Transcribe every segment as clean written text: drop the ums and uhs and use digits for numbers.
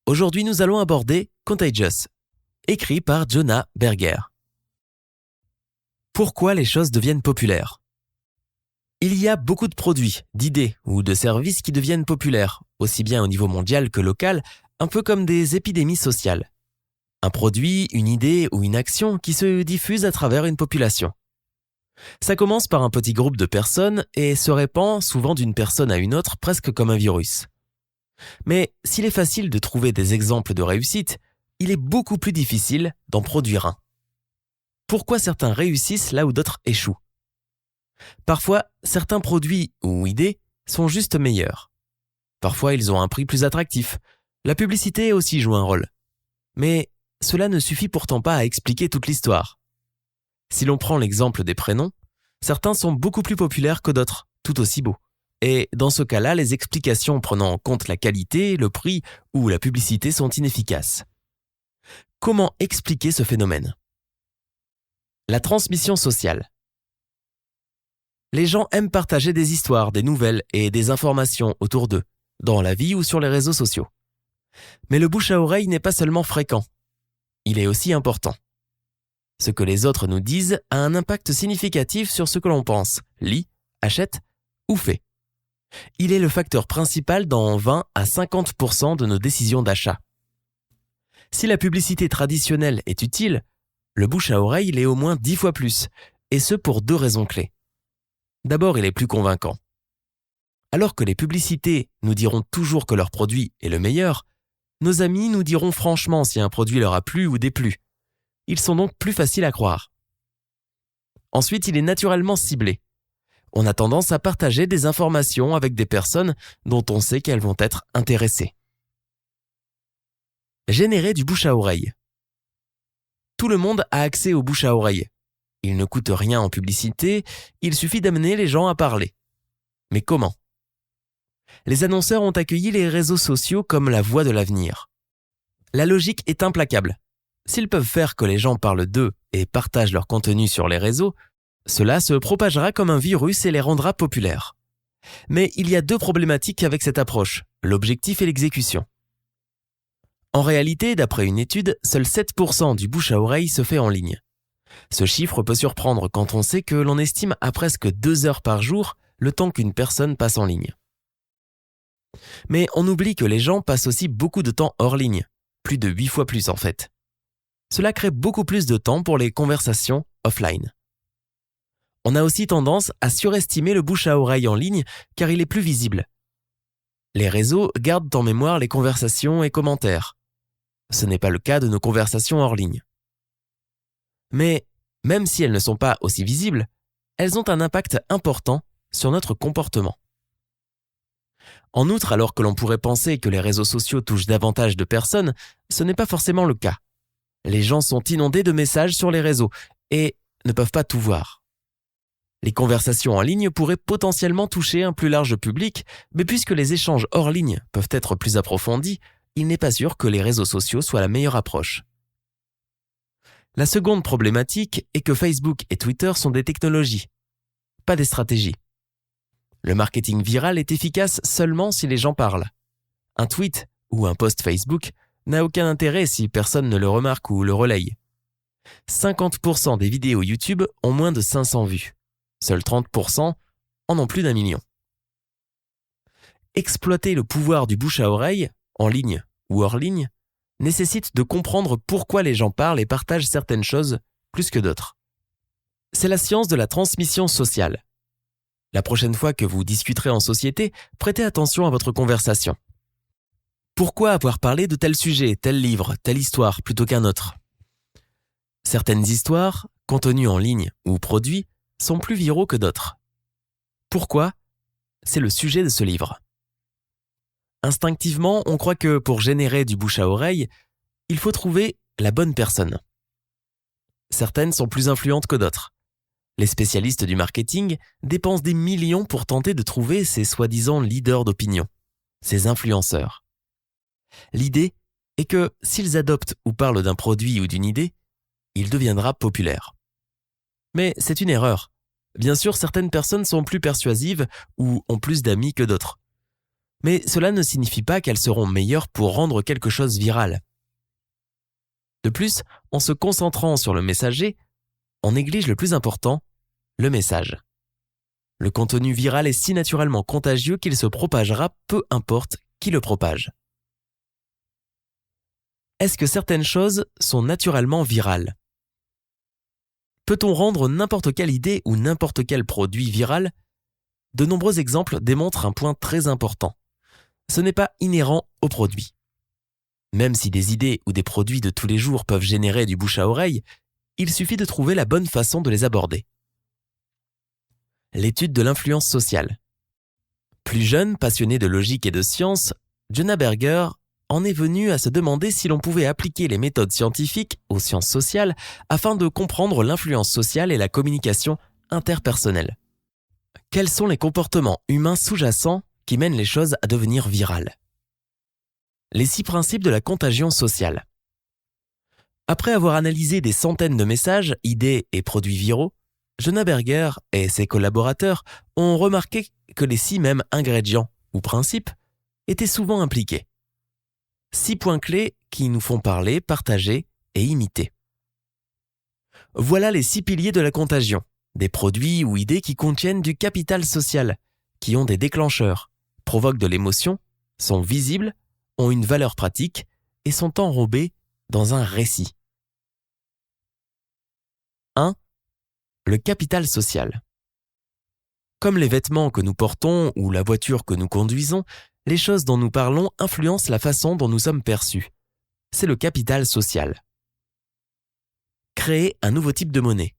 Aujourd'hui, nous allons aborder Contagious, écrit par Jonah Berger. Pourquoi les choses deviennent populaires ? Il y a beaucoup de produits, d'idées ou de services qui deviennent populaires, aussi bien au niveau mondial que local, un peu comme des épidémies sociales. Un produit, une idée ou une action qui se diffuse à travers une population. Ça commence par un petit groupe de personnes et se répand souvent d'une personne à une autre presque comme un virus. Mais s'il est facile de trouver des exemples de réussite, il est beaucoup plus difficile d'en produire un. Pourquoi certains réussissent là où d'autres échouent ? Parfois, certains produits ou idées sont juste meilleurs. Parfois, ils ont un prix plus attractif. La publicité aussi joue un rôle. Mais cela ne suffit pourtant pas à expliquer toute l'histoire. Si l'on prend l'exemple des prénoms, certains sont beaucoup plus populaires que d'autres, tout aussi beaux. Et dans ce cas-là, les explications prenant en compte la qualité, le prix ou la publicité sont inefficaces. Comment expliquer ce phénomène ? La transmission sociale. Les gens aiment partager des histoires, des nouvelles et des informations autour d'eux, dans la vie ou sur les réseaux sociaux. Mais le bouche à oreille n'est pas seulement fréquent, il est aussi important. Ce que les autres nous disent a un impact significatif sur ce que l'on pense, lit, achète ou fait. Il est le facteur principal dans 20 à 50% de nos décisions d'achat. Si la publicité traditionnelle est utile, le bouche à oreille l'est au moins 10 fois plus, et ce pour 2 raisons clés. D'abord, il est plus convaincant. Alors que les publicités nous diront toujours que leur produit est le meilleur, nos amis nous diront franchement si un produit leur a plu ou déplu. Ils sont donc plus faciles à croire. Ensuite, il est naturellement ciblé. On a tendance à partager des informations avec des personnes dont on sait qu'elles vont être intéressées. Générer du bouche à oreille. Tout le monde a accès au bouche à oreille. Il ne coûte rien en publicité, il suffit d'amener les gens à parler. Mais comment ? Les annonceurs ont accueilli les réseaux sociaux comme la voie de l'avenir. La logique est implacable. S'ils peuvent faire que les gens parlent d'eux et partagent leur contenu sur les réseaux, cela se propagera comme un virus et les rendra populaires. Mais il y a 2 problématiques avec cette approche, l'objectif et l'exécution. En réalité, d'après une étude, seuls 7% du bouche à oreille se fait en ligne. Ce chiffre peut surprendre quand on sait que l'on estime à presque 2 heures par jour le temps qu'une personne passe en ligne. Mais on oublie que les gens passent aussi beaucoup de temps hors ligne, plus de 8 fois plus en fait. Cela crée beaucoup plus de temps pour les conversations offline. On a aussi tendance à surestimer le bouche à oreille en ligne car il est plus visible. Les réseaux gardent en mémoire les conversations et commentaires. Ce n'est pas le cas de nos conversations hors ligne. Mais même si elles ne sont pas aussi visibles, elles ont un impact important sur notre comportement. En outre, alors que l'on pourrait penser que les réseaux sociaux touchent davantage de personnes, ce n'est pas forcément le cas. Les gens sont inondés de messages sur les réseaux et ne peuvent pas tout voir. Les conversations en ligne pourraient potentiellement toucher un plus large public, mais puisque les échanges hors ligne peuvent être plus approfondis, il n'est pas sûr que les réseaux sociaux soient la meilleure approche. La seconde problématique est que Facebook et Twitter sont des technologies, pas des stratégies. Le marketing viral est efficace seulement si les gens parlent. Un tweet ou un post Facebook n'a aucun intérêt si personne ne le remarque ou le relaye. 50% des vidéos YouTube ont moins de 500 vues. Seuls 30% en ont plus d'1 million. Exploiter le pouvoir du bouche à oreille, en ligne ou hors ligne, nécessite de comprendre pourquoi les gens parlent et partagent certaines choses plus que d'autres. C'est la science de la transmission sociale. La prochaine fois que vous discuterez en société, prêtez attention à votre conversation. Pourquoi avoir parlé de tel sujet, tel livre, telle histoire plutôt qu'un autre ? Certaines histoires, contenues en ligne ou produits, sont plus viraux que d'autres. Pourquoi ? C'est le sujet de ce livre. Instinctivement, on croit que pour générer du bouche à oreille, il faut trouver la bonne personne. Certaines sont plus influentes que d'autres. Les spécialistes du marketing dépensent des millions pour tenter de trouver ces soi-disant leaders d'opinion, ces influenceurs. L'idée est que s'ils adoptent ou parlent d'un produit ou d'une idée, il deviendra populaire. Mais c'est une erreur. Bien sûr, certaines personnes sont plus persuasives ou ont plus d'amis que d'autres. Mais cela ne signifie pas qu'elles seront meilleures pour rendre quelque chose viral. De plus, en se concentrant sur le messager, on néglige le plus important, le message. Le contenu viral est si naturellement contagieux qu'il se propagera peu importe qui le propage. Est-ce que certaines choses sont naturellement virales? Peut-on rendre n'importe quelle idée ou n'importe quel produit viral? De nombreux exemples démontrent un point très important. Ce n'est pas inhérent au produit. Même si des idées ou des produits de tous les jours peuvent générer du bouche à oreille, il suffit de trouver la bonne façon de les aborder. L'étude de l'influence sociale. Plus jeune, passionné de logique et de science, Jonah Berger en est venu à se demander si l'on pouvait appliquer les méthodes scientifiques aux sciences sociales afin de comprendre l'influence sociale et la communication interpersonnelle. Quels sont les comportements humains sous-jacents qui mènent les choses à devenir virales? Les 6 principes de la contagion sociale. Après avoir analysé des centaines de messages, idées et produits viraux, Jonah Berger et ses collaborateurs ont remarqué que les 6 mêmes ingrédients ou principes étaient souvent impliqués. 6 points clés qui nous font parler, partager et imiter. Voilà les 6 piliers de la contagion, des produits ou idées qui contiennent du capital social, qui ont des déclencheurs, provoquent de l'émotion, sont visibles, ont une valeur pratique et sont enrobés dans un récit. 1. Le capital social. Comme les vêtements que nous portons ou la voiture que nous conduisons, les choses dont nous parlons influencent la façon dont nous sommes perçus. C'est le capital social. Créer un nouveau type de monnaie.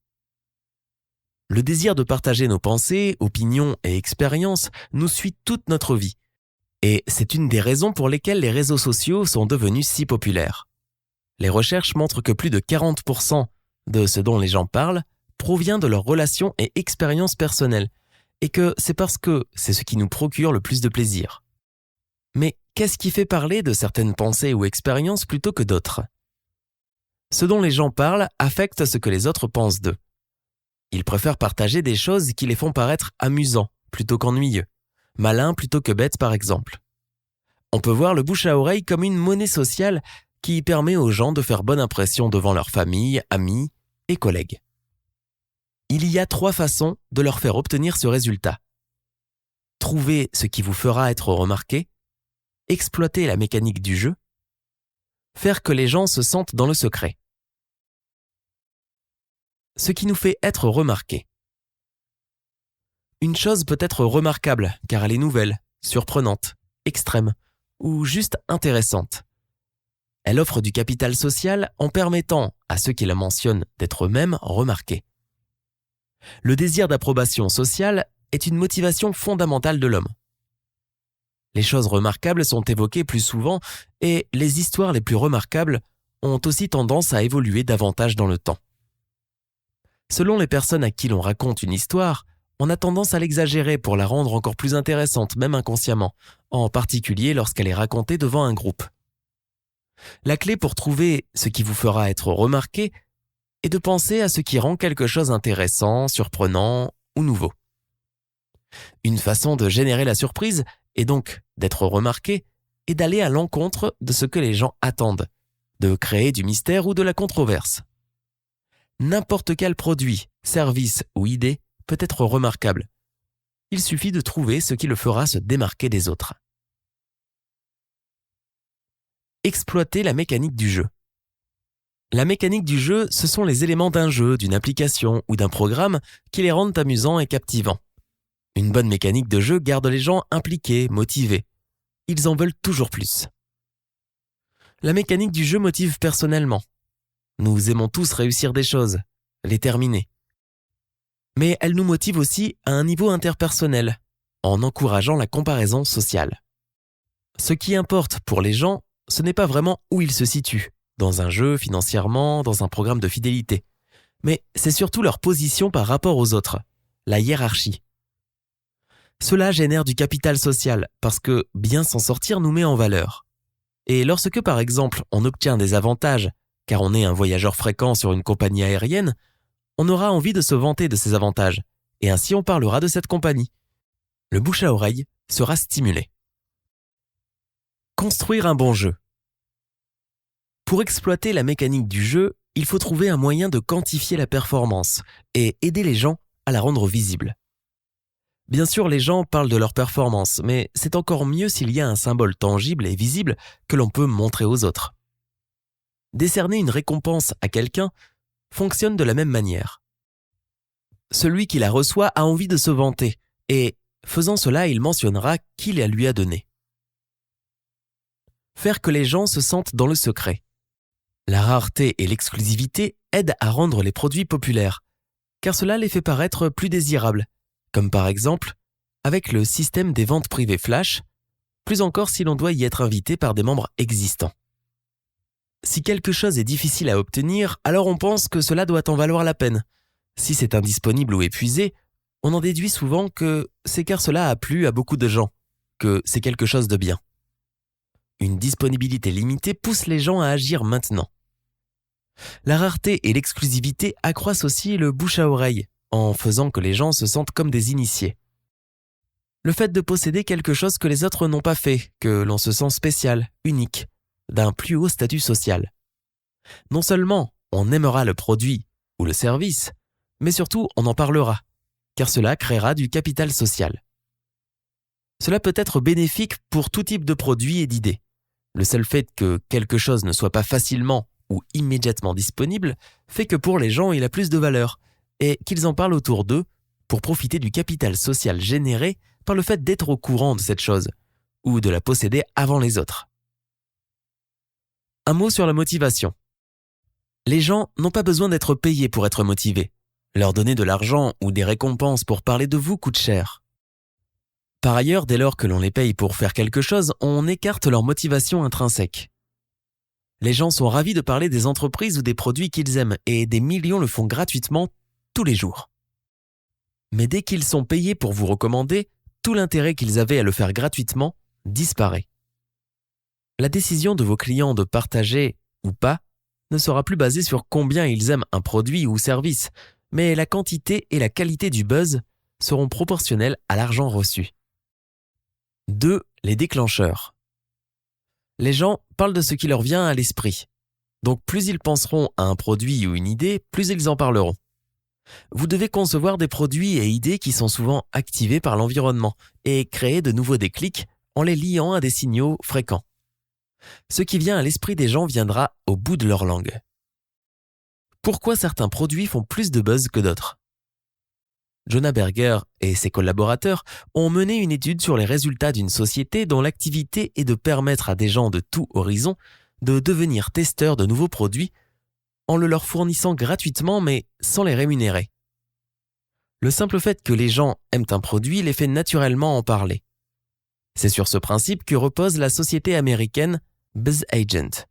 Le désir de partager nos pensées, opinions et expériences nous suit toute notre vie. Et c'est une des raisons pour lesquelles les réseaux sociaux sont devenus si populaires. Les recherches montrent que plus de 40% de ce dont les gens parlent provient de leurs relations et expériences personnelles, et que c'est parce que c'est ce qui nous procure le plus de plaisir. Mais qu'est-ce qui fait parler de certaines pensées ou expériences plutôt que d'autres? Ce dont les gens parlent affecte ce que les autres pensent d'eux. Ils préfèrent partager des choses qui les font paraître amusants plutôt qu'ennuyeux, malins plutôt que bêtes par exemple. On peut voir le bouche à oreille comme une monnaie sociale qui permet aux gens de faire bonne impression devant leur famille, amis et collègues. Il y a 3 façons de leur faire obtenir ce résultat. Trouver ce qui vous fera être remarqué, exploiter la mécanique du jeu, faire que les gens se sentent dans le secret. Ce qui nous fait être remarqué. Une chose peut être remarquable car elle est nouvelle, surprenante, extrême ou juste intéressante. Elle offre du capital social en permettant à ceux qui la mentionnent d'être eux-mêmes remarqués. Le désir d'approbation sociale est une motivation fondamentale de l'homme. Les choses remarquables sont évoquées plus souvent et les histoires les plus remarquables ont aussi tendance à évoluer davantage dans le temps. Selon les personnes à qui l'on raconte une histoire, on a tendance à l'exagérer pour la rendre encore plus intéressante, même inconsciemment, en particulier lorsqu'elle est racontée devant un groupe. La clé pour trouver ce qui vous fera être remarqué est de penser à ce qui rend quelque chose intéressant, surprenant ou nouveau. Une façon de générer la surprise, et donc d'être remarqué, est d'aller à l'encontre de ce que les gens attendent, de créer du mystère ou de la controverse. N'importe quel produit, service ou idée peut être remarquable. Il suffit de trouver ce qui le fera se démarquer des autres. Exploiter la mécanique du jeu. La mécanique du jeu, ce sont les éléments d'un jeu, d'une application ou d'un programme qui les rendent amusants et captivants. Une bonne mécanique de jeu garde les gens impliqués, motivés. Ils en veulent toujours plus. La mécanique du jeu motive personnellement. Nous aimons tous réussir des choses, les terminer. Mais elle nous motive aussi à un niveau interpersonnel, en encourageant la comparaison sociale. Ce qui importe pour les gens, ce n'est pas vraiment où ils se situent, dans un jeu, financièrement, dans un programme de fidélité. Mais c'est surtout leur position par rapport aux autres, la hiérarchie. Cela génère du capital social parce que bien s'en sortir nous met en valeur. Et lorsque par exemple on obtient des avantages, car on est un voyageur fréquent sur une compagnie aérienne, on aura envie de se vanter de ces avantages, et ainsi on parlera de cette compagnie. Le bouche à oreille sera stimulé. Construire un bon jeu. Pour exploiter la mécanique du jeu, il faut trouver un moyen de quantifier la performance et aider les gens à la rendre visible. Bien sûr, les gens parlent de leur performance, mais c'est encore mieux s'il y a un symbole tangible et visible que l'on peut montrer aux autres. Décerner une récompense à quelqu'un fonctionne de la même manière. Celui qui la reçoit a envie de se vanter et, faisant cela, il mentionnera qui la lui a donnée. Faire que les gens se sentent dans le secret. La rareté et l'exclusivité aident à rendre les produits populaires, car cela les fait paraître plus désirables, comme par exemple avec le système des ventes privées flash, plus encore si l'on doit y être invité par des membres existants. Si quelque chose est difficile à obtenir, alors on pense que cela doit en valoir la peine. Si c'est indisponible ou épuisé, on en déduit souvent que c'est car cela a plu à beaucoup de gens, que c'est quelque chose de bien. Une disponibilité limitée pousse les gens à agir maintenant. La rareté et l'exclusivité accroissent aussi le bouche à oreille, en faisant que les gens se sentent comme des initiés. Le fait de posséder quelque chose que les autres n'ont pas fait, que l'on se sent spécial, unique, d'un plus haut statut social. Non seulement on aimera le produit ou le service, mais surtout on en parlera, car cela créera du capital social. Cela peut être bénéfique pour tout type de produit et d'idées. Le seul fait que quelque chose ne soit pas facilement ou immédiatement disponible fait que pour les gens il a plus de valeur et qu'ils en parlent autour d'eux pour profiter du capital social généré par le fait d'être au courant de cette chose ou de la posséder avant les autres. Un mot sur la motivation. Les gens n'ont pas besoin d'être payés pour être motivés. Leur donner de l'argent ou des récompenses pour parler de vous coûte cher. Par ailleurs, dès lors que l'on les paye pour faire quelque chose, on écarte leur motivation intrinsèque. Les gens sont ravis de parler des entreprises ou des produits qu'ils aiment et des millions le font gratuitement tous les jours. Mais dès qu'ils sont payés pour vous recommander, tout l'intérêt qu'ils avaient à le faire gratuitement disparaît. La décision de vos clients de partager ou pas ne sera plus basée sur combien ils aiment un produit ou service, mais la quantité et la qualité du buzz seront proportionnelles à l'argent reçu. 2. Les déclencheurs. Les gens parlent de ce qui leur vient à l'esprit. Donc plus ils penseront à un produit ou une idée, plus ils en parleront. Vous devez concevoir des produits et idées qui sont souvent activés par l'environnement et créer de nouveaux déclics en les liant à des signaux fréquents. Ce qui vient à l'esprit des gens viendra au bout de leur langue. Pourquoi certains produits font plus de buzz que d'autres ? Jonah Berger et ses collaborateurs ont mené une étude sur les résultats d'une société dont l'activité est de permettre à des gens de tout horizon de devenir testeurs de nouveaux produits en le leur fournissant gratuitement mais sans les rémunérer. Le simple fait que les gens aiment un produit les fait naturellement en parler. C'est sur ce principe que repose la société américaine BuzzAgent.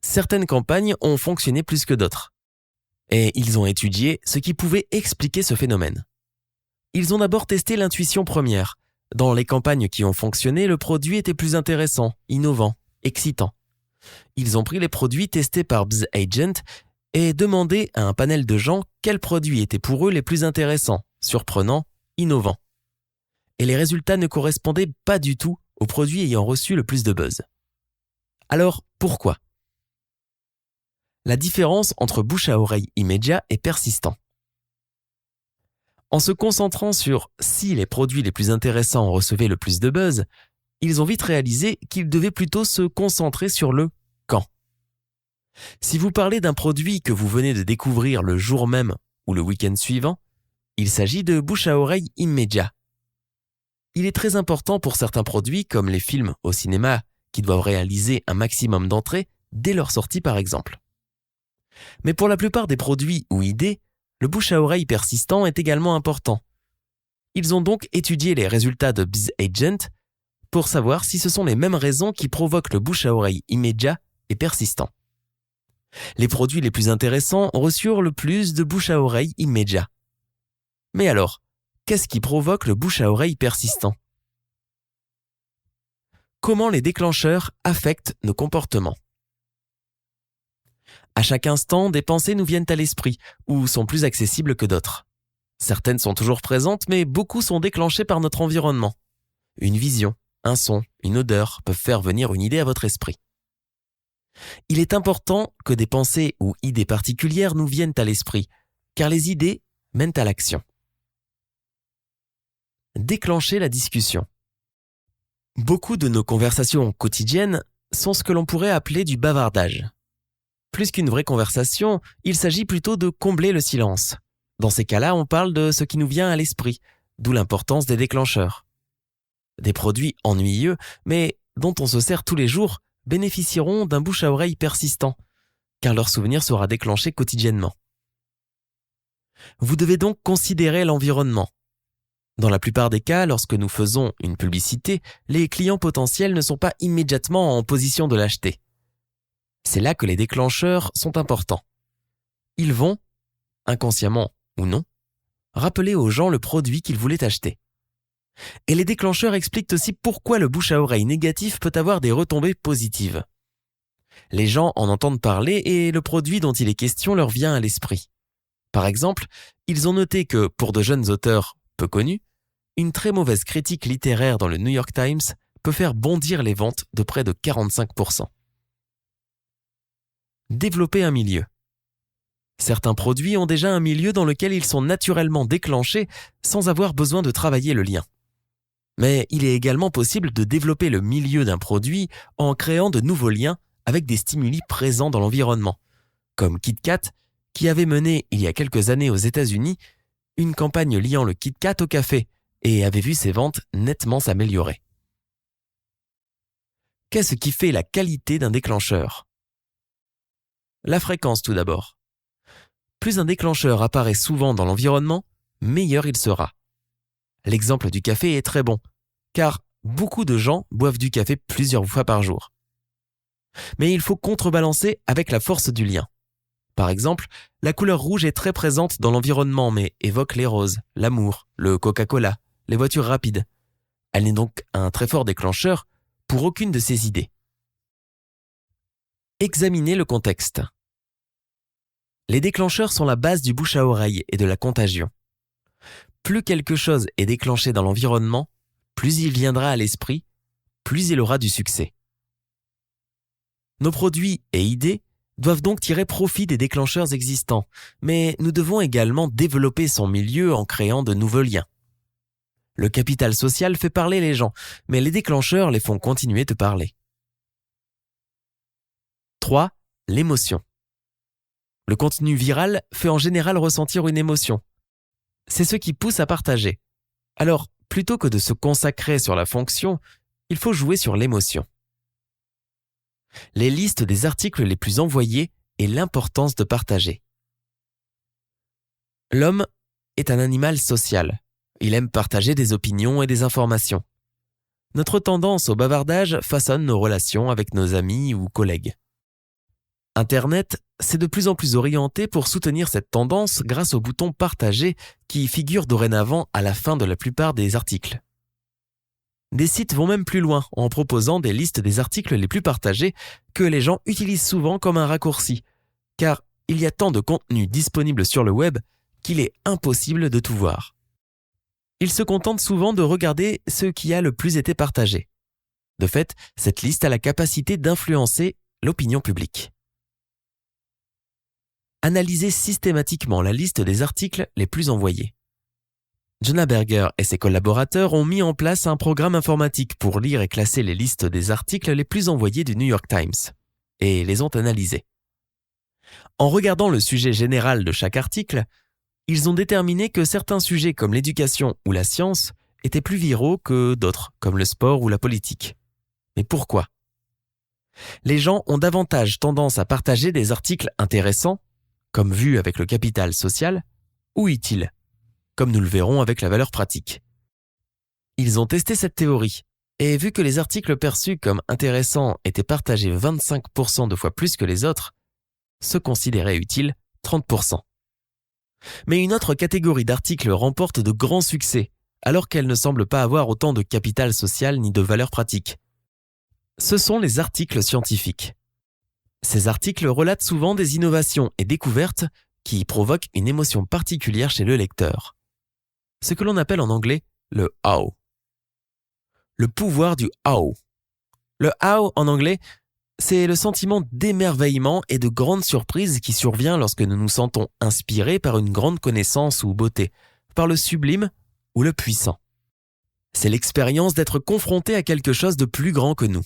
Certaines campagnes ont fonctionné plus que d'autres. Et ils ont étudié ce qui pouvait expliquer ce phénomène. Ils ont d'abord testé l'intuition première. Dans les campagnes qui ont fonctionné, le produit était plus intéressant, innovant, excitant. Ils ont pris les produits testés par BuzzAgent et demandé à un panel de gens quels produits étaient pour eux les plus intéressants, surprenants, innovants. Et les résultats ne correspondaient pas du tout aux produits ayant reçu le plus de buzz. Alors, pourquoi ? La différence entre bouche à oreille immédiat et persistant. En se concentrant sur si les produits les plus intéressants recevaient le plus de buzz, ils ont vite réalisé qu'ils devaient plutôt se concentrer sur le quand. Si vous parlez d'un produit que vous venez de découvrir le jour même ou le week-end suivant, il s'agit de bouche à oreille immédiat. Il est très important pour certains produits, comme les films au cinéma, qui doivent réaliser un maximum d'entrées dès leur sortie par exemple. Mais pour la plupart des produits ou idées, le bouche à oreille persistant est également important. Ils ont donc étudié les résultats de BuzzAgent pour savoir si ce sont les mêmes raisons qui provoquent le bouche à oreille immédiat et persistant. Les produits les plus intéressants reçurent le plus de bouche à oreille immédiat. Mais alors, qu'est-ce qui provoque le bouche à oreille persistant ? Comment les déclencheurs affectent nos comportements ? À chaque instant, des pensées nous viennent à l'esprit ou sont plus accessibles que d'autres. Certaines sont toujours présentes, mais beaucoup sont déclenchées par notre environnement. Une vision, un son, une odeur peuvent faire venir une idée à votre esprit. Il est important que des pensées ou idées particulières nous viennent à l'esprit, car les idées mènent à l'action. Déclencher la discussion. Beaucoup de nos conversations quotidiennes sont ce que l'on pourrait appeler du bavardage. Plus qu'une vraie conversation, il s'agit plutôt de combler le silence. Dans ces cas-là, on parle de ce qui nous vient à l'esprit, d'où l'importance des déclencheurs. Des produits ennuyeux, mais dont on se sert tous les jours, bénéficieront d'un bouche à oreille persistant, car leur souvenir sera déclenché quotidiennement. Vous devez donc considérer l'environnement. Dans la plupart des cas, lorsque nous faisons une publicité, les clients potentiels ne sont pas immédiatement en position de l'acheter. C'est là que les déclencheurs sont importants. Ils vont, inconsciemment ou non, rappeler aux gens le produit qu'ils voulaient acheter. Et les déclencheurs expliquent aussi pourquoi le bouche à oreille négatif peut avoir des retombées positives. Les gens en entendent parler et le produit dont il est question leur vient à l'esprit. Par exemple, ils ont noté que, pour de jeunes auteurs peu connus, une très mauvaise critique littéraire dans le New York Times peut faire bondir les ventes de près de 45%. Développer un milieu. Certains produits ont déjà un milieu dans lequel ils sont naturellement déclenchés sans avoir besoin de travailler le lien. Mais il est également possible de développer le milieu d'un produit en créant de nouveaux liens avec des stimuli présents dans l'environnement, comme KitKat, qui avait mené il y a quelques années aux États-Unis une campagne liant le KitKat au café et avait vu ses ventes nettement s'améliorer. Qu'est-ce qui fait la qualité d'un déclencheur ? La fréquence tout d'abord. Plus un déclencheur apparaît souvent dans l'environnement, meilleur il sera. L'exemple du café est très bon, car beaucoup de gens boivent du café plusieurs fois par jour. Mais il faut contrebalancer avec la force du lien. Par exemple, la couleur rouge est très présente dans l'environnement mais évoque les roses, l'amour, le Coca-Cola, les voitures rapides. Elle n'est donc un très fort déclencheur pour aucune de ces idées. Examinez le contexte. Les déclencheurs sont la base du bouche à oreille et de la contagion. Plus quelque chose est déclenché dans l'environnement, plus il viendra à l'esprit, plus il aura du succès. Nos produits et idées doivent donc tirer profit des déclencheurs existants, mais nous devons également développer son milieu en créant de nouveaux liens. Le capital social fait parler les gens, mais les déclencheurs les font continuer de parler. 3. L'émotion. Le contenu viral fait en général ressentir une émotion. C'est ce qui pousse à partager. Alors, plutôt que de se consacrer sur la fonction, il faut jouer sur l'émotion. Les listes des articles les plus envoyés et l'importance de partager. L'homme est un animal social. Il aime partager des opinions et des informations. Notre tendance au bavardage façonne nos relations avec nos amis ou collègues. Internet s'est de plus en plus orienté pour soutenir cette tendance grâce au bouton « Partager » qui figure dorénavant à la fin de la plupart des articles. Des sites vont même plus loin en proposant des listes des articles les plus partagés que les gens utilisent souvent comme un raccourci, car il y a tant de contenu disponible sur le web qu'il est impossible de tout voir. Ils se contentent souvent de regarder ce qui a le plus été partagé. De fait, cette liste a la capacité d'influencer l'opinion publique. Analysez systématiquement la liste des articles les plus envoyés. Jonah Berger et ses collaborateurs ont mis en place un programme informatique pour lire et classer les listes des articles les plus envoyés du New York Times, et les ont analysés. En regardant le sujet général de chaque article, ils ont déterminé que certains sujets comme l'éducation ou la science étaient plus viraux que d'autres, comme le sport ou la politique. Mais pourquoi ? Les gens ont davantage tendance à partager des articles intéressants, comme vu avec le capital social, ou utiles, comme nous le verrons avec la valeur pratique. Ils ont testé cette théorie, et vu que les articles perçus comme intéressants étaient partagés 25% de fois plus que les autres, ceux considérés utiles 30%. Mais une autre catégorie d'articles remporte de grands succès, alors qu'elle ne semble pas avoir autant de capital social ni de valeur pratique. Ce sont les articles scientifiques. Ces articles relatent souvent des innovations et découvertes qui provoquent une émotion particulière chez le lecteur. Ce que l'on appelle en anglais le « how ». le pouvoir du how. Le how en anglais, c'est le sentiment d'émerveillement et de grande surprise qui survient lorsque nous nous sentons inspirés par une grande connaissance ou beauté, par le sublime ou le puissant. C'est l'expérience d'être confronté à quelque chose de plus grand que nous.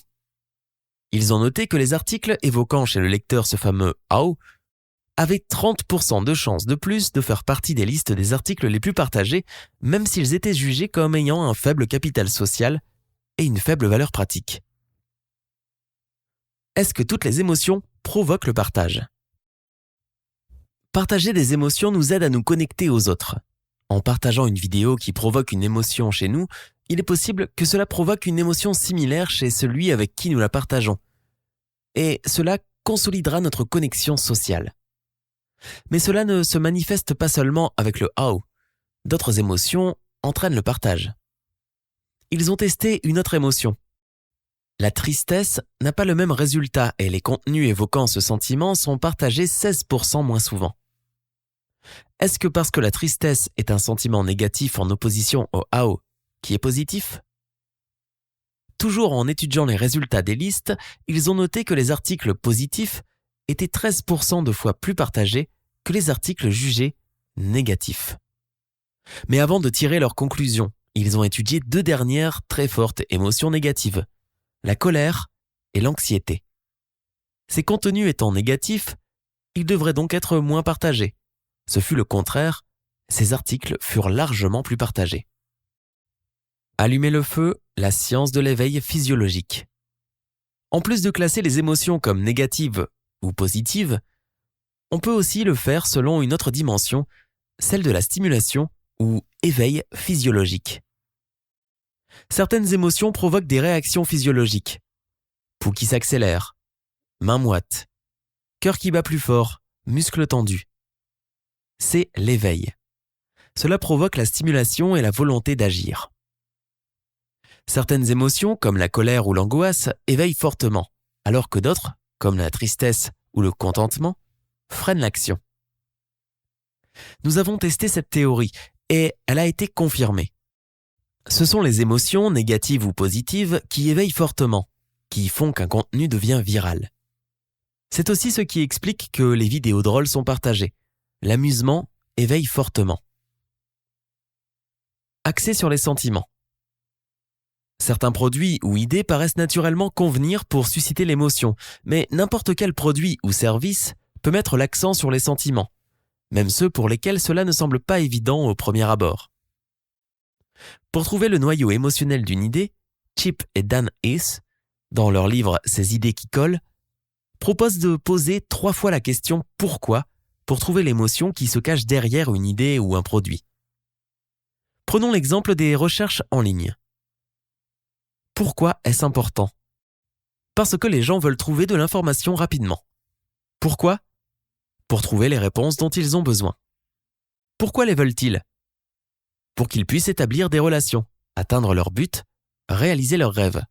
Ils ont noté que les articles évoquant chez le lecteur ce fameux « how » avaient 30% de chances de plus de faire partie des listes des articles les plus partagés, même s'ils étaient jugés comme ayant un faible capital social et une faible valeur pratique. Est-ce que toutes les émotions provoquent le partage ? Partager des émotions nous aide à nous connecter aux autres. En partageant une vidéo qui provoque une émotion chez nous, il est possible que cela provoque une émotion similaire chez celui avec qui nous la partageons. Et cela consolidera notre connexion sociale. Mais cela ne se manifeste pas seulement avec le « how ». D'autres émotions entraînent le partage. Ils ont testé une autre émotion. La tristesse n'a pas le même résultat et les contenus évoquant ce sentiment sont partagés 16% moins souvent. Est-ce que parce que la tristesse est un sentiment négatif en opposition au « how » qui est positif ? Toujours en étudiant les résultats des listes, ils ont noté que les articles positifs étaient 13% de fois plus partagés que les articles jugés négatifs. Mais avant de tirer leurs conclusions, ils ont étudié deux dernières très fortes émotions négatives, la colère et l'anxiété. Ces contenus étant négatifs, ils devraient donc être moins partagés. Ce fut le contraire, ces articles furent largement plus partagés. Allumer le feu, la science de l'éveil physiologique. En plus de classer les émotions comme négatives ou positives, on peut aussi le faire selon une autre dimension, celle de la stimulation ou éveil physiologique. Certaines émotions provoquent des réactions physiologiques. Pouls qui s'accélèrent, mains moites, cœur qui bat plus fort, muscles tendus. C'est l'éveil. Cela provoque la stimulation et la volonté d'agir. Certaines émotions, comme la colère ou l'angoisse, éveillent fortement, alors que d'autres, comme la tristesse ou le contentement, freinent l'action. Nous avons testé cette théorie et elle a été confirmée. Ce sont les émotions, négatives ou positives, qui éveillent fortement, qui font qu'un contenu devient viral. C'est aussi ce qui explique que les vidéos drôles sont partagées. L'amusement éveille fortement. Axé sur les sentiments. Certains produits ou idées paraissent naturellement convenir pour susciter l'émotion, mais n'importe quel produit ou service peut mettre l'accent sur les sentiments, même ceux pour lesquels cela ne semble pas évident au premier abord. Pour trouver le noyau émotionnel d'une idée, Chip et Dan Heath, dans leur livre « Ces idées qui collent », proposent de poser 3 fois la question « Pourquoi ?» pour trouver l'émotion qui se cache derrière une idée ou un produit. Prenons l'exemple des recherches en ligne. Pourquoi est-ce important ? Parce que les gens veulent trouver de l'information rapidement. Pourquoi ? Pour trouver les réponses dont ils ont besoin. Pourquoi les veulent-ils ? Pour qu'ils puissent établir des relations, atteindre leur but, réaliser leurs rêves.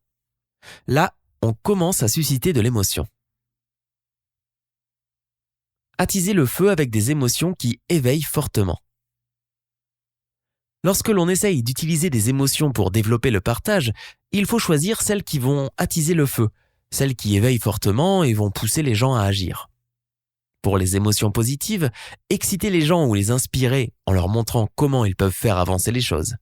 Là, on commence à susciter de l'émotion. Attiser le feu avec des émotions qui éveillent fortement. Lorsque l'on essaye d'utiliser des émotions pour développer le partage, il faut choisir celles qui vont attiser le feu, celles qui éveillent fortement et vont pousser les gens à agir. Pour les émotions positives, exciter les gens ou les inspirer en leur montrant comment ils peuvent faire avancer les choses.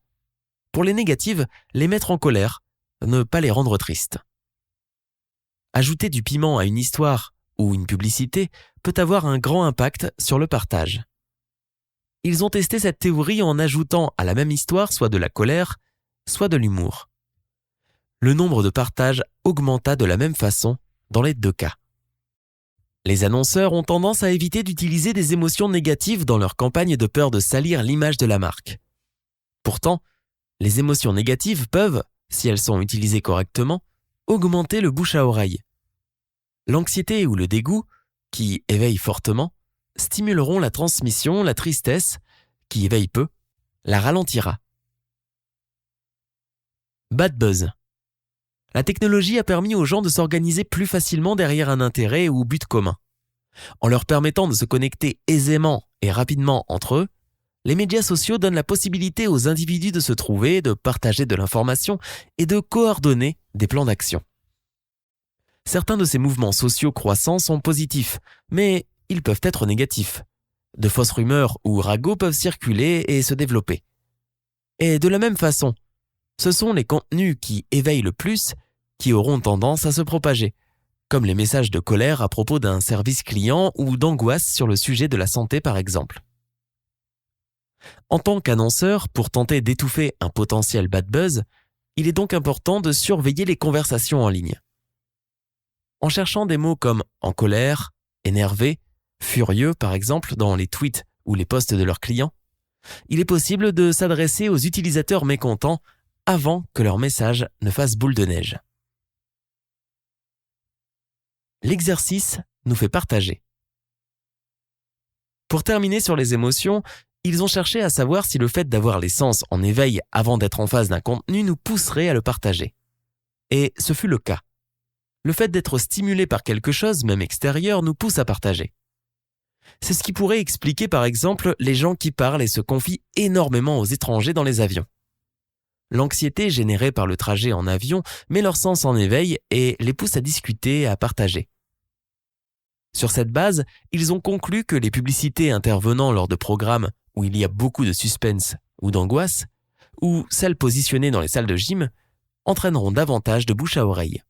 Pour les négatives, les mettre en colère, ne pas les rendre tristes. Ajouter du piment à une histoire ou une publicité peut avoir un grand impact sur le partage. Ils ont testé cette théorie en ajoutant à la même histoire soit de la colère, soit de l'humour. Le nombre de partages augmenta de la même façon dans les 2 cas. Les annonceurs ont tendance à éviter d'utiliser des émotions négatives dans leur campagne de peur de salir l'image de la marque. Pourtant, les émotions négatives peuvent, si elles sont utilisées correctement, augmenter le bouche à oreille. L'anxiété ou le dégoût, qui éveillent fortement, stimuleront la transmission, la tristesse, qui éveille peu, la ralentira. Bad buzz. La technologie a permis aux gens de s'organiser plus facilement derrière un intérêt ou but commun. En leur permettant de se connecter aisément et rapidement entre eux, Les médias sociaux donnent la possibilité aux individus de se trouver, de partager de l'information et de coordonner des plans d'action. Certains de ces mouvements sociaux croissants sont positifs, mais ils peuvent être négatifs. De fausses rumeurs ou ragots peuvent circuler et se développer. Et de la même façon, ce sont les contenus qui éveillent le plus qui auront tendance à se propager, comme les messages de colère à propos d'un service client ou d'angoisse sur le sujet de la santé par exemple. En tant qu'annonceur, pour tenter d'étouffer un potentiel bad buzz, il est donc important de surveiller les conversations en ligne. En cherchant des mots comme en colère, énervé, furieux par exemple dans les tweets ou les posts de leurs clients, il est possible de s'adresser aux utilisateurs mécontents avant que leur message ne fasse boule de neige. L'exercice nous fait partager. Pour terminer sur les émotions, ils ont cherché à savoir si le fait d'avoir les sens en éveil avant d'être en face d'un contenu nous pousserait à le partager. Et ce fut le cas. Le fait d'être stimulé par quelque chose, même extérieur, nous pousse à partager. C'est ce qui pourrait expliquer par exemple les gens qui parlent et se confient énormément aux étrangers dans les avions. L'anxiété générée par le trajet en avion met leur sens en éveil et les pousse à discuter et à partager. Sur cette base, ils ont conclu que les publicités intervenant lors de programmes où il y a beaucoup de suspense ou d'angoisse, ou celles positionnées dans les salles de gym, entraîneront davantage de bouche à oreille.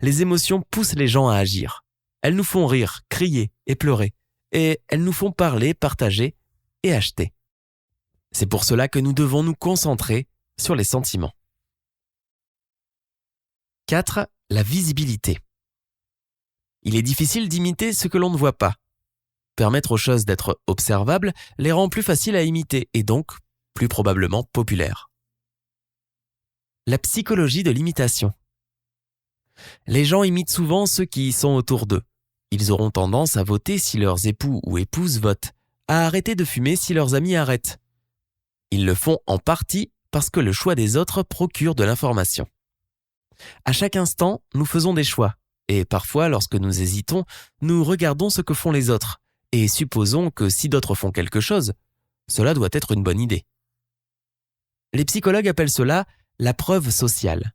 Les émotions poussent les gens à agir. Elles nous font rire, crier et pleurer, et elles nous font parler, partager et acheter. C'est pour cela que nous devons nous concentrer sur les sentiments. 4. La visibilité. Il est difficile d'imiter ce que l'on ne voit pas. Permettre aux choses d'être observables les rend plus faciles à imiter et donc plus probablement populaires. La psychologie de l'imitation. Les gens imitent souvent ceux qui sont autour d'eux. Ils auront tendance à voter si leurs époux ou épouses votent, à arrêter de fumer si leurs amis arrêtent. Ils le font en partie parce que le choix des autres procure de l'information. À chaque instant, nous faisons des choix, et parfois, lorsque nous hésitons, nous regardons ce que font les autres, et supposons que si d'autres font quelque chose, cela doit être une bonne idée. Les psychologues appellent cela la preuve sociale.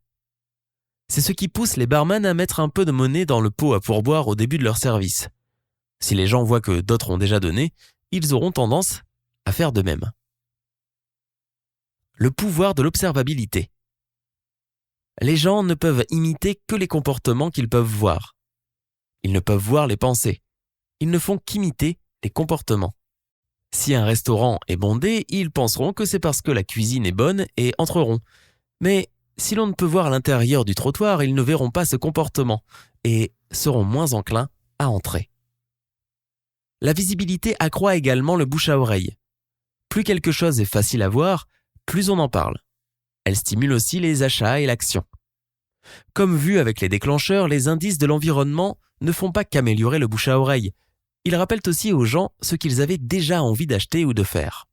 C'est ce qui pousse les barman à mettre un peu de monnaie dans le pot à pourboire au début de leur service. Si les gens voient que d'autres ont déjà donné, ils auront tendance à faire de même. Le pouvoir de l'observabilité. Les gens ne peuvent imiter que les comportements qu'ils peuvent voir. Ils ne peuvent voir les pensées. Ils ne font qu'imiter les comportements. Si un restaurant est bondé, ils penseront que c'est parce que la cuisine est bonne et entreront. Mais si l'on ne peut voir l'intérieur du trottoir, ils ne verront pas ce comportement et seront moins enclins à entrer. La visibilité accroît également le bouche à oreille. Plus quelque chose est facile à voir, plus on en parle. Elle stimule aussi les achats et l'action. Comme vu avec les déclencheurs, les indices de l'environnement ne font pas qu'améliorer le bouche à oreille. Ils rappellent aussi aux gens ce qu'ils avaient déjà envie d'acheter ou de faire.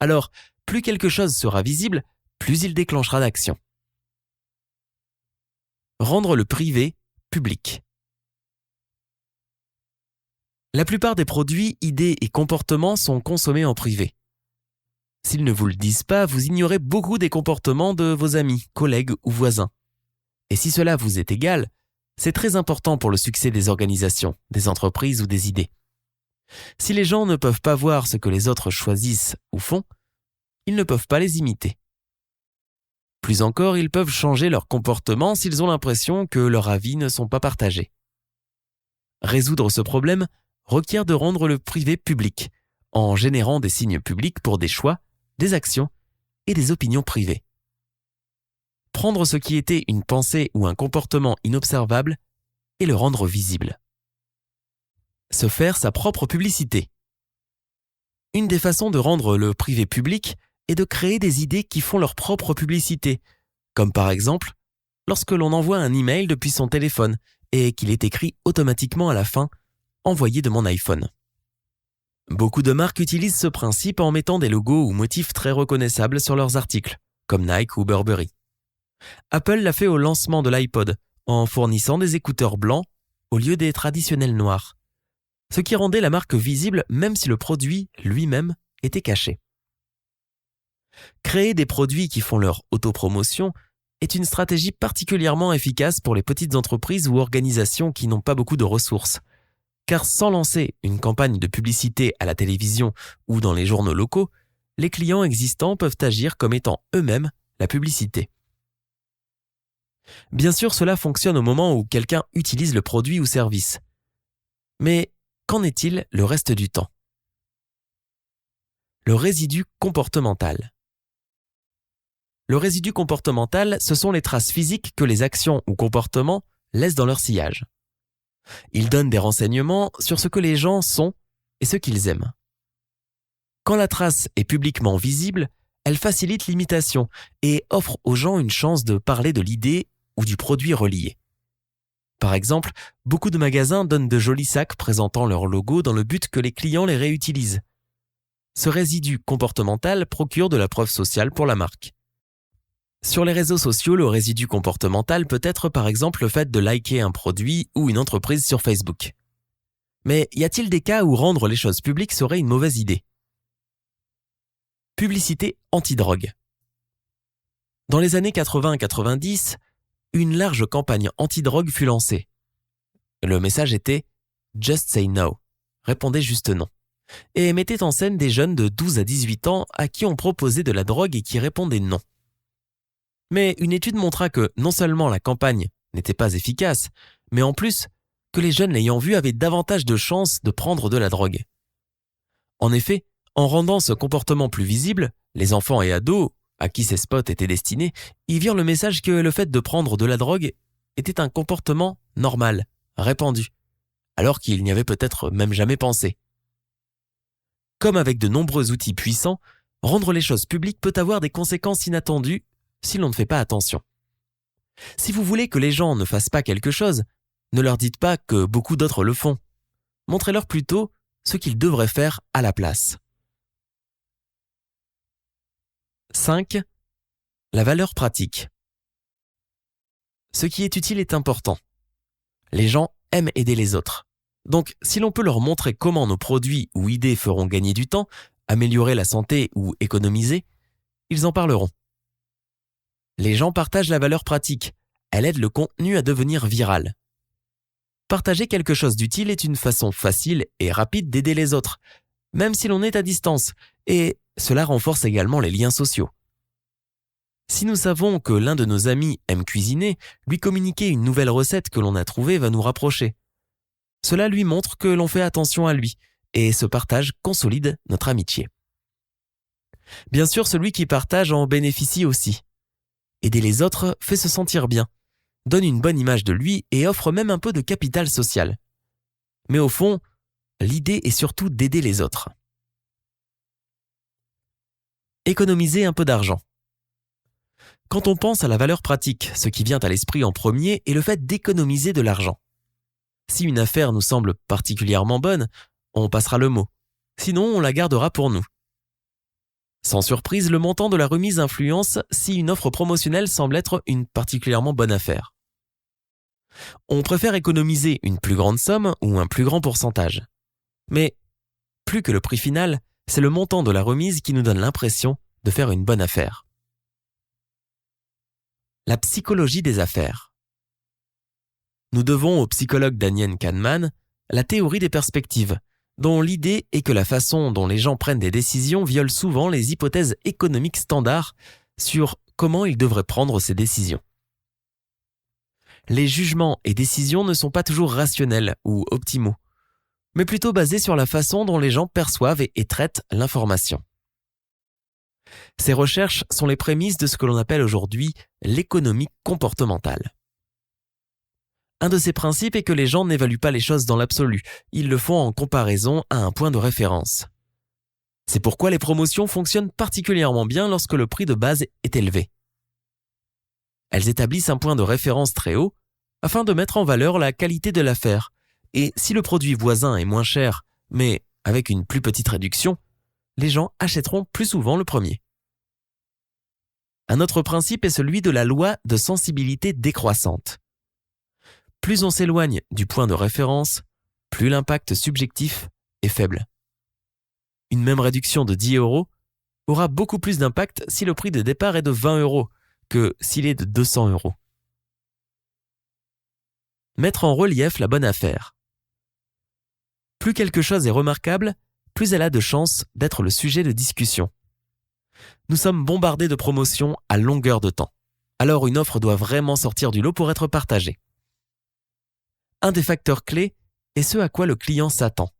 Alors, plus quelque chose sera visible, plus il déclenchera d'action. Rendre le privé public. La plupart des produits, idées et comportements sont consommés en privé. S'ils ne vous le disent pas, vous ignorez beaucoup des comportements de vos amis, collègues ou voisins. Et si cela vous est égal, c'est très important pour le succès des organisations, des entreprises ou des idées. Si les gens ne peuvent pas voir ce que les autres choisissent ou font, ils ne peuvent pas les imiter. Plus encore, ils peuvent changer leur comportement s'ils ont l'impression que leurs avis ne sont pas partagés. Résoudre ce problème requiert de rendre le privé public, en générant des signes publics pour des choix, des actions et des opinions privées. Prendre ce qui était une pensée ou un comportement inobservable et le rendre visible. Se faire sa propre publicité. Une des façons de rendre le privé public est de créer des idées qui font leur propre publicité, comme par exemple lorsque l'on envoie un email depuis son téléphone et qu'il est écrit automatiquement à la fin « Envoyé de mon iPhone ». Beaucoup de marques utilisent ce principe en mettant des logos ou motifs très reconnaissables sur leurs articles, comme Nike ou Burberry. Apple l'a fait au lancement de l'iPod, en fournissant des écouteurs blancs au lieu des traditionnels noirs, ce qui rendait la marque visible même si le produit lui-même était caché. Créer des produits qui font leur autopromotion est une stratégie particulièrement efficace pour les petites entreprises ou organisations qui n'ont pas beaucoup de ressources. Car sans lancer une campagne de publicité à la télévision ou dans les journaux locaux, les clients existants peuvent agir comme étant eux-mêmes la publicité. Bien sûr, cela fonctionne au moment où quelqu'un utilise le produit ou service. Mais qu'en est-il le reste du temps ? Le résidu comportemental. Le résidu comportemental, ce sont les traces physiques que les actions ou comportements laissent dans leur sillage. Il donne des renseignements sur ce que les gens sont et ce qu'ils aiment. Quand la trace est publiquement visible, elle facilite l'imitation et offre aux gens une chance de parler de l'idée ou du produit relié. Par exemple, beaucoup de magasins donnent de jolis sacs présentant leur logo dans le but que les clients les réutilisent. Ce résidu comportemental procure de la preuve sociale pour la marque. Sur les réseaux sociaux, le résidu comportemental peut être par exemple le fait de liker un produit ou une entreprise sur Facebook. Mais y a-t-il des cas où rendre les choses publiques serait une mauvaise idée ? Publicité anti-drogue. Dans les années 80-90, une large campagne anti-drogue fut lancée. Le message était « Just say no », répondez juste non, et mettait en scène des jeunes de 12 à 18 ans à qui on proposait de la drogue et qui répondaient non. Mais une étude montra que non seulement la campagne n'était pas efficace, mais en plus que les jeunes l'ayant vue avaient davantage de chances de prendre de la drogue. En effet, en rendant ce comportement plus visible, les enfants et ados, à qui ces spots étaient destinés, y virent le message que le fait de prendre de la drogue était un comportement normal, répandu, alors qu'ils n'y avaient peut-être même jamais pensé. Comme avec de nombreux outils puissants, rendre les choses publiques peut avoir des conséquences inattendues si l'on ne fait pas attention. Si vous voulez que les gens ne fassent pas quelque chose, ne leur dites pas que beaucoup d'autres le font. Montrez-leur plutôt ce qu'ils devraient faire à la place. 5. La valeur pratique. Ce qui est utile est important. Les gens aiment aider les autres. Donc, si l'on peut leur montrer comment nos produits ou idées feront gagner du temps, améliorer la santé ou économiser, ils en parleront. Les gens partagent la valeur pratique. Elle aide le contenu à devenir viral. Partager quelque chose d'utile est une façon facile et rapide d'aider les autres, même si l'on est à distance, et cela renforce également les liens sociaux. Si nous savons que l'un de nos amis aime cuisiner, lui communiquer une nouvelle recette que l'on a trouvée va nous rapprocher. Cela lui montre que l'on fait attention à lui, et ce partage consolide notre amitié. Bien sûr, celui qui partage en bénéficie aussi. Aider les autres fait se sentir bien, donne une bonne image de lui et offre même un peu de capital social. Mais au fond, l'idée est surtout d'aider les autres. Économiser un peu d'argent. Quand on pense à la valeur pratique, ce qui vient à l'esprit en premier est le fait d'économiser de l'argent. Si une affaire nous semble particulièrement bonne, on passera le mot. Sinon, on la gardera pour nous. Sans surprise, le montant de la remise influence si une offre promotionnelle semble être une particulièrement bonne affaire. On préfère économiser une plus grande somme ou un plus grand pourcentage. Mais, plus que le prix final, c'est le montant de la remise qui nous donne l'impression de faire une bonne affaire. La psychologie des affaires. Nous devons au psychologue Daniel Kahneman la théorie des perspectives, dont l'idée est que la façon dont les gens prennent des décisions viole souvent les hypothèses économiques standards sur comment ils devraient prendre ces décisions. Les jugements et décisions ne sont pas toujours rationnels ou optimaux, mais plutôt basés sur la façon dont les gens perçoivent et traitent l'information. Ces recherches sont les prémices de ce que l'on appelle aujourd'hui l'économie comportementale. Un de ces principes est que les gens n'évaluent pas les choses dans l'absolu, ils le font en comparaison à un point de référence. C'est pourquoi les promotions fonctionnent particulièrement bien lorsque le prix de base est élevé. Elles établissent un point de référence très haut afin de mettre en valeur la qualité de l'affaire, et si le produit voisin est moins cher, mais avec une plus petite réduction, les gens achèteront plus souvent le premier. Un autre principe est celui de la loi de sensibilité décroissante. Plus on s'éloigne du point de référence, plus l'impact subjectif est faible. Une même réduction de 10 € aura beaucoup plus d'impact si le prix de départ est de 20 € que s'il est de 200 €. Mettre en relief la bonne affaire. Plus quelque chose est remarquable, plus elle a de chances d'être le sujet de discussion. Nous sommes bombardés de promotions à longueur de temps. Alors une offre doit vraiment sortir du lot pour être partagée. Un des facteurs clés est ce à quoi le client s'attend.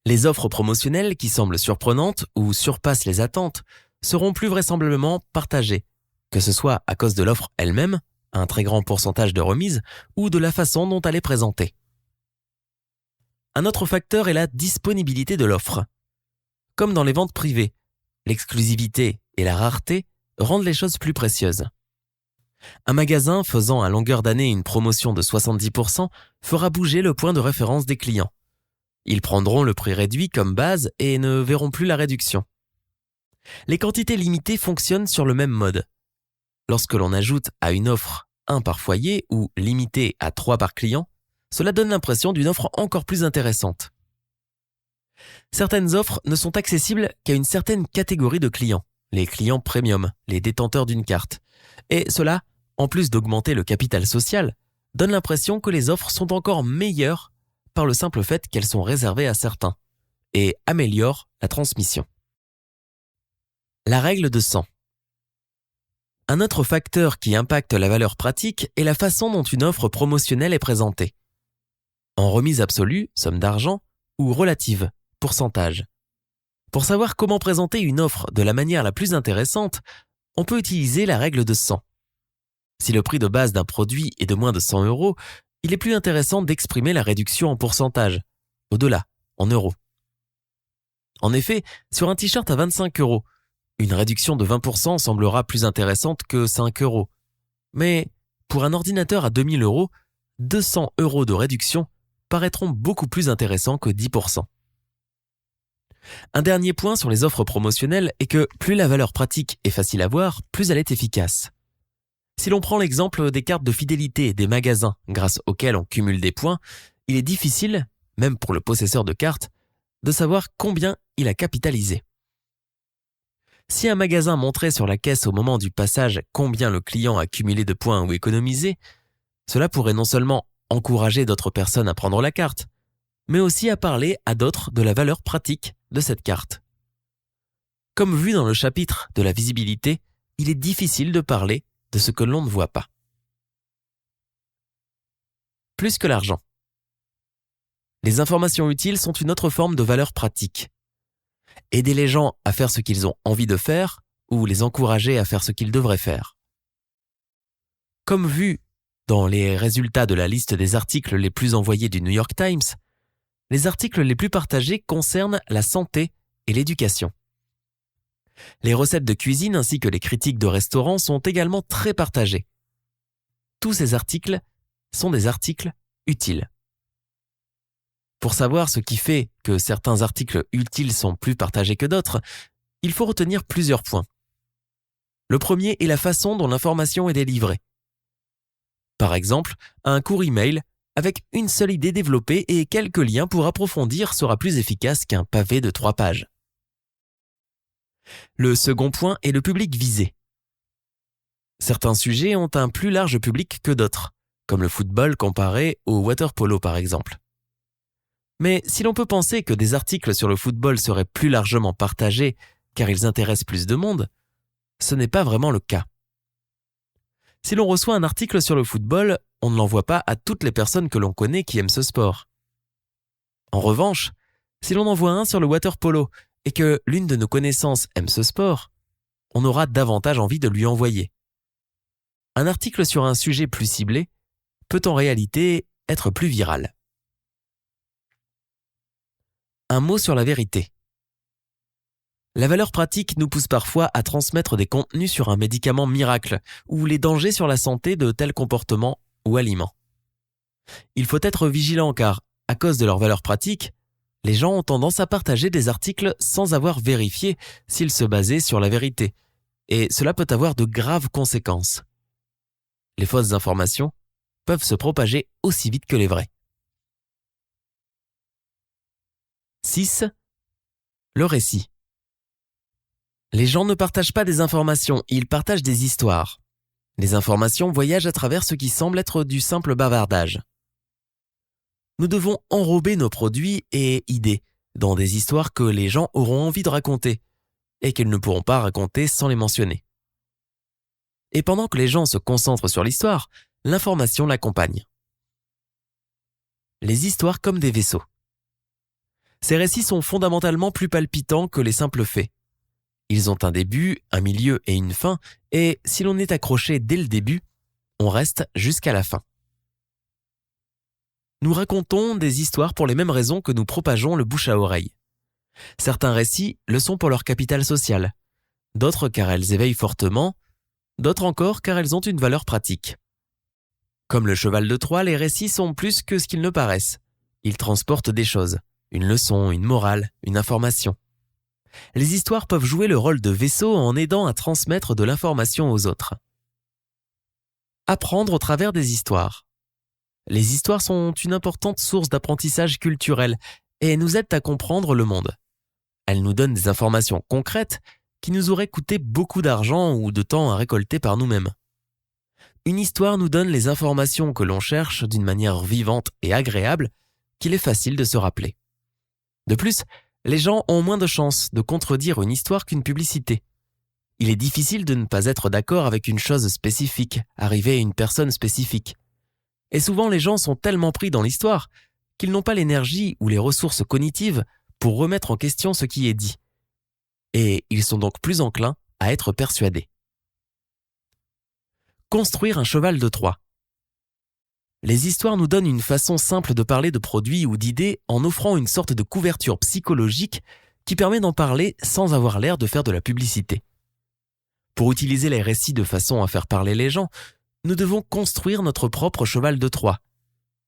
Les offres promotionnelles qui semblent surprenantes ou surpassent les attentes seront plus vraisemblablement partagées, que ce soit à cause de l'offre elle-même, un très grand pourcentage de remise, ou de la façon dont elle est présentée. Un autre facteur est la disponibilité de l'offre. Comme dans les ventes privées, l'exclusivité et la rareté rendent les choses plus précieuses. Un magasin faisant à longueur d'année une promotion de 70% fera bouger le point de référence des clients. Ils prendront le prix réduit comme base et ne verront plus la réduction. Les quantités limitées fonctionnent sur le même mode. Lorsque l'on ajoute à une offre 1 par foyer ou limité à 3 par client, cela donne l'impression d'une offre encore plus intéressante. Certaines offres ne sont accessibles qu'à une certaine catégorie de clients, les clients premium, les détenteurs d'une carte. Et cela, en plus d'augmenter le capital social, donne l'impression que les offres sont encore meilleures par le simple fait qu'elles sont réservées à certains, et améliorent la transmission. La règle de 100. Un autre facteur qui impacte la valeur pratique est la façon dont une offre promotionnelle est présentée. En remise absolue, somme d'argent, ou relative, pourcentage. Pour savoir comment présenter une offre de la manière la plus intéressante, on peut utiliser la règle de 100. Si le prix de base d'un produit est de moins de 100 €, il est plus intéressant d'exprimer la réduction en pourcentage, au-delà, en euros. En effet, sur un t-shirt à 25 €, une réduction de 20% semblera plus intéressante que 5 €. Mais pour un ordinateur à 2000 €, 200 € de réduction paraîtront beaucoup plus intéressants que 10%. Un dernier point sur les offres promotionnelles est que plus la valeur pratique est facile à voir, plus elle est efficace. Si l'on prend l'exemple des cartes de fidélité des magasins grâce auxquelles on cumule des points, il est difficile, même pour le possesseur de cartes, de savoir combien il a capitalisé. Si un magasin montrait sur la caisse au moment du passage combien le client a cumulé de points ou économisé, cela pourrait non seulement encourager d'autres personnes à prendre la carte, mais aussi à parler à d'autres de la valeur pratique de cette carte. Comme vu dans le chapitre de la visibilité, il est difficile de parler de ce que l'on ne voit pas. Plus que l'argent. Les informations utiles sont une autre forme de valeur pratique. Aider les gens à faire ce qu'ils ont envie de faire ou les encourager à faire ce qu'ils devraient faire. Comme vu dans les résultats de la liste des articles les plus envoyés du New York Times, les articles les plus partagés concernent la santé et l'éducation. Les recettes de cuisine ainsi que les critiques de restaurants sont également très partagées. Tous ces articles sont des articles utiles. Pour savoir ce qui fait que certains articles utiles sont plus partagés que d'autres, il faut retenir plusieurs points. Le premier est la façon dont l'information est délivrée. Par exemple, un court email avec une seule idée développée et quelques liens pour approfondir sera plus efficace qu'un pavé de 3 pages. Le second point est le public visé. Certains sujets ont un plus large public que d'autres, comme le football comparé au water-polo par exemple. Mais si l'on peut penser que des articles sur le football seraient plus largement partagés car ils intéressent plus de monde, ce n'est pas vraiment le cas. Si l'on reçoit un article sur le football, on ne l'envoie pas à toutes les personnes que l'on connaît qui aiment ce sport. En revanche, si l'on envoie un sur le water-polo et que l'une de nos connaissances aime ce sport, on aura davantage envie de lui envoyer. Un article sur un sujet plus ciblé peut en réalité être plus viral. Un mot sur la vérité. La valeur pratique nous pousse parfois à transmettre des contenus sur un médicament miracle ou les dangers sur la santé de tels comportements ou aliments. Il faut être vigilant car, à cause de leur valeur pratique, les gens ont tendance à partager des articles sans avoir vérifié s'ils se basaient sur la vérité, et cela peut avoir de graves conséquences. Les fausses informations peuvent se propager aussi vite que les vraies. 6. Le récit. Les gens ne partagent pas des informations, ils partagent des histoires. Les informations voyagent à travers ce qui semble être du simple bavardage. Nous devons enrober nos produits et idées dans des histoires que les gens auront envie de raconter et qu'ils ne pourront pas raconter sans les mentionner. Et pendant que les gens se concentrent sur l'histoire, l'information l'accompagne. Les histoires comme des vaisseaux. Ces récits sont fondamentalement plus palpitants que les simples faits. Ils ont un début, un milieu et une fin, et si l'on est accroché dès le début, on reste jusqu'à la fin. Nous racontons des histoires pour les mêmes raisons que nous propageons le bouche à oreille. Certains récits le sont pour leur capital social, d'autres car elles éveillent fortement, d'autres encore car elles ont une valeur pratique. Comme le cheval de Troie, les récits sont plus que ce qu'ils ne paraissent. Ils transportent des choses, une leçon, une morale, une information. Les histoires peuvent jouer le rôle de vaisseau en aidant à transmettre de l'information aux autres. Apprendre au travers des histoires. Les histoires sont une importante source d'apprentissage culturel et nous aident à comprendre le monde. Elles nous donnent des informations concrètes qui nous auraient coûté beaucoup d'argent ou de temps à récolter par nous-mêmes. Une histoire nous donne les informations que l'on cherche d'une manière vivante et agréable qu'il est facile de se rappeler. De plus, les gens ont moins de chances de contredire une histoire qu'une publicité. Il est difficile de ne pas être d'accord avec une chose spécifique, arrivée à une personne spécifique. Et souvent les gens sont tellement pris dans l'histoire qu'ils n'ont pas l'énergie ou les ressources cognitives pour remettre en question ce qui est dit. Et ils sont donc plus enclins à être persuadés. Construire un cheval de Troie. Les histoires nous donnent une façon simple de parler de produits ou d'idées en offrant une sorte de couverture psychologique qui permet d'en parler sans avoir l'air de faire de la publicité. Pour utiliser les récits de façon à faire parler les gens, nous devons construire notre propre cheval de Troie.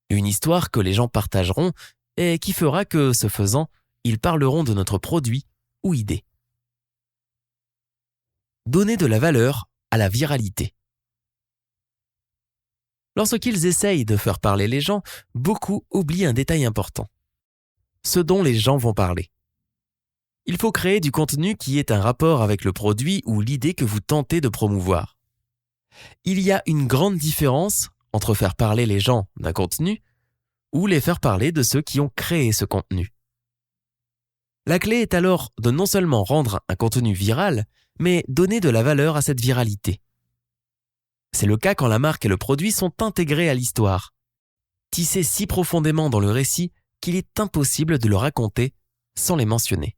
Une histoire que les gens partageront et qui fera que, ce faisant, ils parleront de notre produit ou idée. Donner de la valeur à la viralité. Lorsqu'ils essayent de faire parler les gens, beaucoup oublient un détail important. Ce dont les gens vont parler. Il faut créer du contenu qui ait un rapport avec le produit ou l'idée que vous tentez de promouvoir. Il y a une grande différence entre faire parler les gens d'un contenu ou les faire parler de ceux qui ont créé ce contenu. La clé est alors de non seulement rendre un contenu viral, mais donner de la valeur à cette viralité. C'est le cas quand la marque et le produit sont intégrés à l'histoire, tissés si profondément dans le récit qu'il est impossible de le raconter sans les mentionner.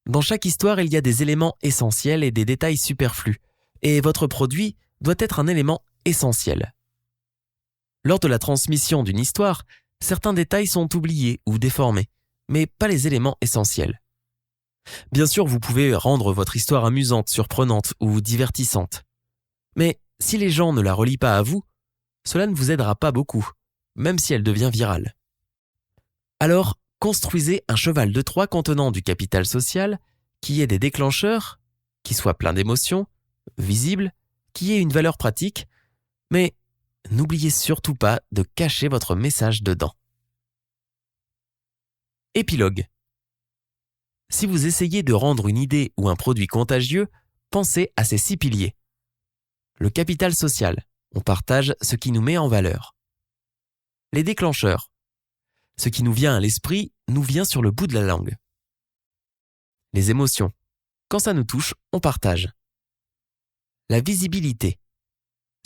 Dans chaque histoire, il y a des éléments essentiels et des détails superflus, et votre produit doit être un élément essentiel. Lors de la transmission d'une histoire, certains détails sont oubliés ou déformés, mais pas les éléments essentiels. Bien sûr, vous pouvez rendre votre histoire amusante, surprenante ou divertissante. Mais si les gens ne la relient pas à vous, cela ne vous aidera pas beaucoup, même si elle devient virale. Alors, construisez un cheval de Troie contenant du capital social, qui ait des déclencheurs, qui soit plein d'émotions, visible, qui ait une valeur pratique, mais n'oubliez surtout pas de cacher votre message dedans. Épilogue. Si vous essayez de rendre une idée ou un produit contagieux, pensez à ces 6 piliers. Le capital social, on partage ce qui nous met en valeur. Les déclencheurs, ce qui nous vient à l'esprit nous vient sur le bout de la langue. Les émotions, quand ça nous touche, on partage. La visibilité,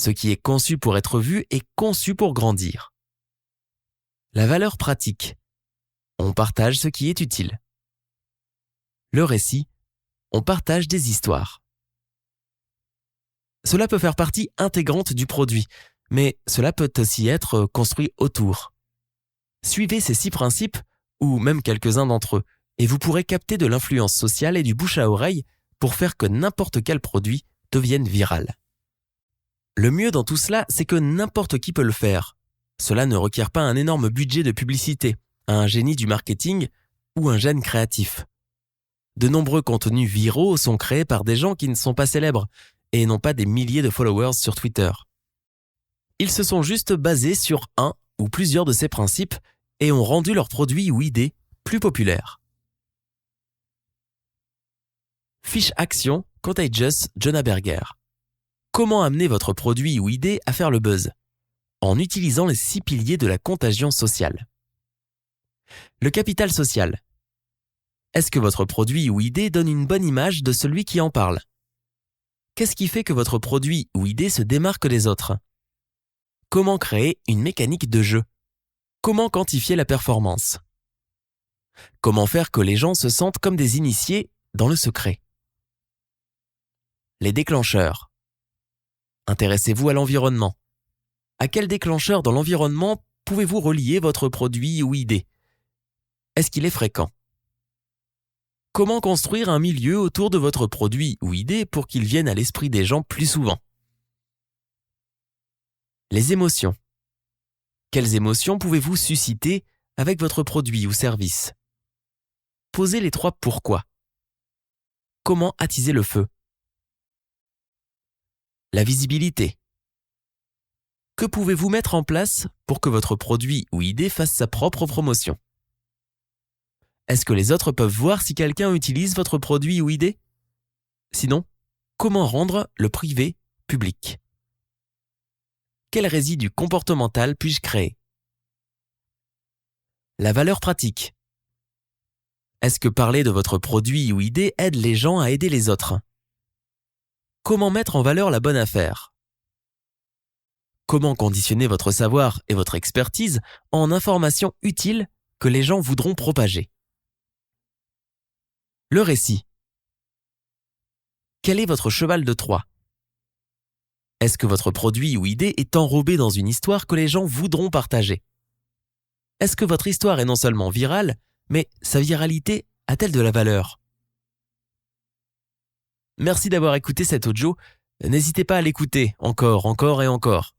ce qui est conçu pour être vu est conçu pour grandir. La valeur pratique, on partage ce qui est utile. Le récit, on partage des histoires. Cela peut faire partie intégrante du produit, mais cela peut aussi être construit autour. Suivez ces 6 principes, ou même quelques-uns d'entre eux, et vous pourrez capter de l'influence sociale et du bouche à oreille pour faire que n'importe quel produit devienne viral. Le mieux dans tout cela, c'est que n'importe qui peut le faire. Cela ne requiert pas un énorme budget de publicité, un génie du marketing ou un gène créatif. De nombreux contenus viraux sont créés par des gens qui ne sont pas célèbres et n'ont pas des milliers de followers sur Twitter. Ils se sont juste basés sur un ou plusieurs de ces principes et ont rendu leurs produits ou idées plus populaires. Fiche Action Contagious Jonah Berger. Comment amener votre produit ou idée à faire le buzz? En utilisant les 6 piliers de la contagion sociale. Le capital social. Est-ce que votre produit ou idée donne une bonne image de celui qui en parle? Qu'est-ce qui fait que votre produit ou idée se démarque des autres? Comment créer une mécanique de jeu? Comment quantifier la performance? Comment faire que les gens se sentent comme des initiés dans le secret? Les déclencheurs. Intéressez-vous à l'environnement. À quel déclencheur dans l'environnement pouvez-vous relier votre produit ou idée? Est-ce qu'il est fréquent? Comment construire un milieu autour de votre produit ou idée pour qu'il vienne à l'esprit des gens plus souvent? Les émotions. Quelles émotions pouvez-vous susciter avec votre produit ou service? Posez les 3 pourquoi. Comment attiser le feu? La visibilité. Que pouvez-vous mettre en place pour que votre produit ou idée fasse sa propre promotion? Est-ce que les autres peuvent voir si quelqu'un utilise votre produit ou idée? Sinon, comment rendre le privé public? Quel résidu comportemental puis-je créer? La valeur pratique. Est-ce que parler de votre produit ou idée aide les gens à aider les autres? Comment mettre en valeur la bonne affaire? Comment conditionner votre savoir et votre expertise en informations utiles que les gens voudront propager? Le récit. Quel est votre cheval de Troie? Est-ce que votre produit ou idée est enrobé dans une histoire que les gens voudront partager? Est-ce que votre histoire est non seulement virale, mais sa viralité a-t-elle de la valeur? Merci d'avoir écouté cet audio. N'hésitez pas à l'écouter encore et encore.